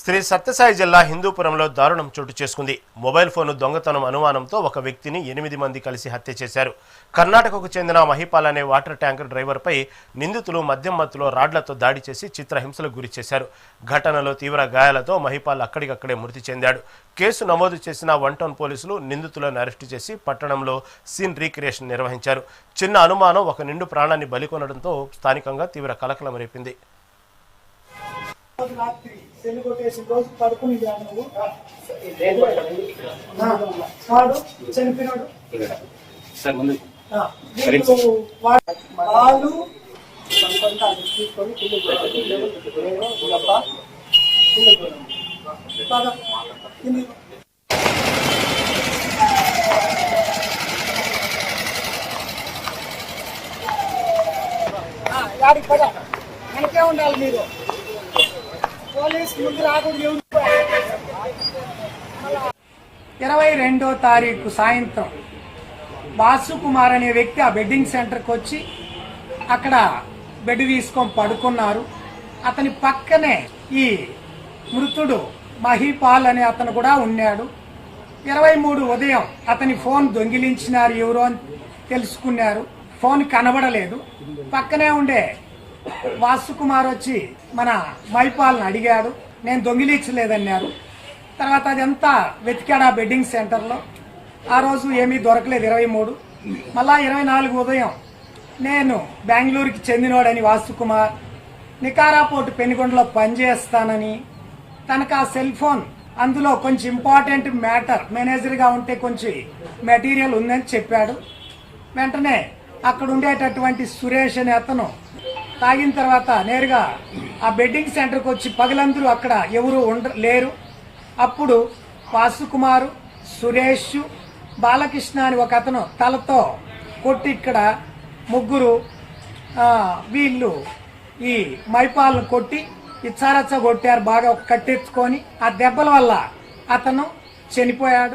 శ్రీ సత్యసాయి జిల్లా హిందూపురంలో దారుణం చోటు చేసుకుంది. మొబైల్ ఫోన్ దొంగతనం అనుమానంతో ఒక వ్యక్తిని 8 మంది కలిసి హత్య చేశారు. కర్ణాటకకు చెందిన మహిపాల్ అనే వాటర్ ట్యాంకర్ డ్రైవర్పై నిందితులు మద్యం మత్తులో రాడ్లతో దాడి చేసి చిత్రహింసలకు గురి చేశారు. ఘటనలో తీవ్ర గాయాలతో మహిపాల్ అక్కడికక్కడే మృతి చెందాడు. కేసు నమోదు చేసిన 1 టౌన్ పోలీసులు నిందితులను అరెస్టు చేసి పట్టణంలో సీన్ రీక్రియేషన్ నిర్వహించారు. చిన్న అనుమానం ఒక నిండు ప్రాణాన్ని బలికొనడంతో స్థానికంగా తీవ్ర కలకలం రేపింది. మనకే ఉండాలి మీరు 22వ తారీఖు సాయంత్రం వాసు కుమార్ అనే వ్యక్తి ఆ బెడ్డింగ్ సెంటర్కి వచ్చి అక్కడ బెడ్ తీసుకొని పడుకున్నారు. అతని పక్కనే ఈ మృతుడు మహిపాల్ అనే అతను కూడా ఉన్నాడు. 23 ఉదయం అతని ఫోన్ దొంగిలించినారు, ఎవరో అని తెలుసుకున్నారు. ఫోన్ కనబడలేదు. పక్కనే ఉండే వాసు కుమార్ వచ్చి మన మహిపాల్ని అడిగాడు. నేను దొంగిలించలేదన్నారు. తర్వాత అదంతా వెతికాడు ఆ బెడ్డింగ్ సెంటర్లో. ఆ రోజు ఏమీ దొరకలేదు 23. మళ్ళా 24 ఉదయం నేను బెంగళూరుకి చెందినోడని వాసు కుమార్ నికారాపోర్టు పెనుగొండలో పనిచేస్తానని, తనకు ఆ సెల్ ఫోన్ అందులో కొంచెం ఇంపార్టెంట్ మ్యాటర్ మేనేజర్గా ఉంటే కొంచెం మెటీరియల్ ఉందని చెప్పాడు. వెంటనే అక్కడ ఉండేటటువంటి సురేష్ అనే అతను తాగిన తర్వాత నేరుగా ఆ బెడ్డింగ్ సెంటర్కి వచ్చి పగలందరూ అక్కడ ఎవరు లేరు. అప్పుడు వాసుకుమారు, సురేష్, బాలకృష్ణ అని ఒక అతను తలతో కొట్టి ఇక్కడ ముగ్గురు వీళ్ళు ఈ మైపాల్ను కొట్టి ఇచ్చారచ్చ కొట్టారు. బాగా కట్టెత్తుకొని ఆ దెబ్బల వల్ల అతను చనిపోయాడు.